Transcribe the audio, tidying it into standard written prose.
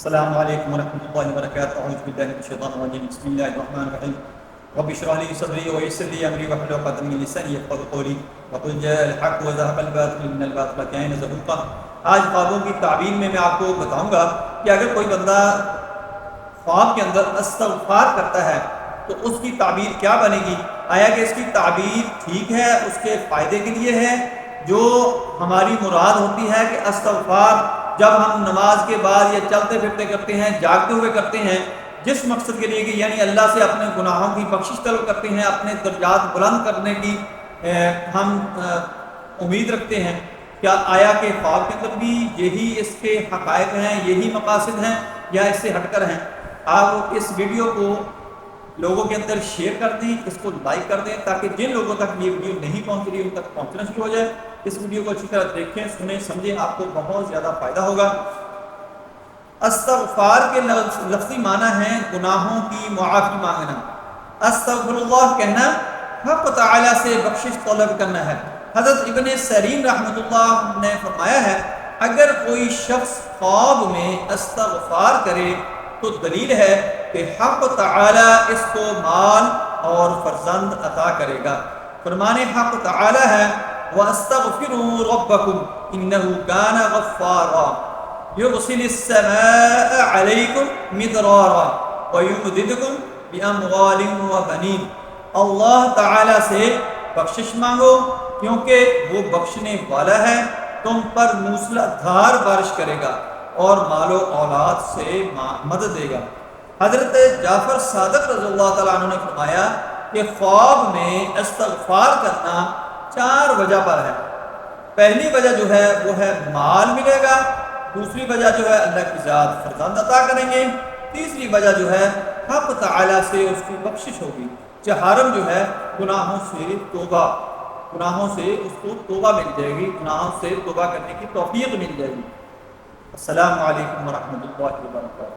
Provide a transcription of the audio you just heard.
السلام علیکم ورحمۃ اللہ وبرکاتہ اعوذ باللہ من الشیطان الرجیم بسم اللہ الرحمن الرحیم رب اشرح لي صدری ويسر لي امری واحلل عقدۃ من لسانی یفقهوا قولی وقل جاء الحق وذهب الباطل ان الباطل كان زهوقا۔ آج خوابوں کی تعبیر میں آپ کو بتاؤں گا کہ اگر کوئی بندہ خواب کے اندر استغفار کرتا ہے تو اس کی تعبیر کیا بنے گی؟ آیا کہ اس کی تعبیر ٹھیک ہے، اس کے فائدے کے لیے ہے؟ جو ہماری مراد ہوتی ہے کہ استغفار جب ہم نماز کے بعد یا چلتے پھرتے کرتے ہیں، جاگتے ہوئے کرتے ہیں، جس مقصد کے لیے کہ یعنی اللہ سے اپنے گناہوں کی بخشش طلب کرتے ہیں، اپنے درجات بلند کرنے کی ہم امید رکھتے ہیں، کیا آیا کہ خواب کے اندر بھی یہی اس کے حقائق ہیں، یہی مقاصد ہیں یا اس سے ہٹ کر ہیں؟ آپ اس ویڈیو کو لوگوں کے اندر شیئر کر دیں، اس کو لائک کر دیں تاکہ جن لوگوں تک یہ ویڈیو نہیں پہنچ رہی ان تک پہنچنا شروع ہو جائے۔ اس ویڈیو کو اچھی طرح دیکھیں، سنیں، سمجھیں، آپ کو بہت زیادہ فائدہ ہوگا۔ استغفار کے لفظی معنی ہے گناہوں کی معافی مانگنا۔ استغفر اللہ کہنا حق تعالی سے بخشش طلب کرنا ہے۔ حضرت ابن سیرین رحمۃ اللہ نے فرمایا ہے اگر کوئی شخص خواب میں استغفار کرے تو دلیل ہے کہ حق تعالی اس کو مال اور فرزند عطا کرے گا۔ فرمان حق تعالی ہے وَأَسْتَغْفِرُوا رَبَّكُمْ إِنَّهُ كَانَ غَفَّارًا يُرْسِلِ السَّمَاءَ عَلَيْكُمْ مِدْرَارًا وَيُمْدِدْكُمْ بِأَمْوَالٍ وَبَنِينَ۔ اللہ تعالی سے بخشش مانگو کیونکہ وہ بخشنے والا ہے، تم پر موسلا دھار بارش کرے گا اور مال و اولاد سے مدد دے گا۔ حضرت جعفر صادق رضی اللہ تعالیٰ عنہ نے فرمایا کہ خواب میں استغفار کرنا 4 وجہ پر ہے۔ پہلی وجہ جو ہے وہ ہے مال ملے گا، دوسری وجہ جو ہے اللہ کی ذات فرزند عطا کریں گے، تیسری وجہ جو ہے حق تعالی سے اس کی بخشش ہوگی، چہارم جو ہے گناہوں سے اس کو توبہ مل جائے گی، گناہوں سے توبہ کرنے کی توفیق مل جائے گی۔ السلام علیکم ورحمۃ اللہ وبرکاتہ۔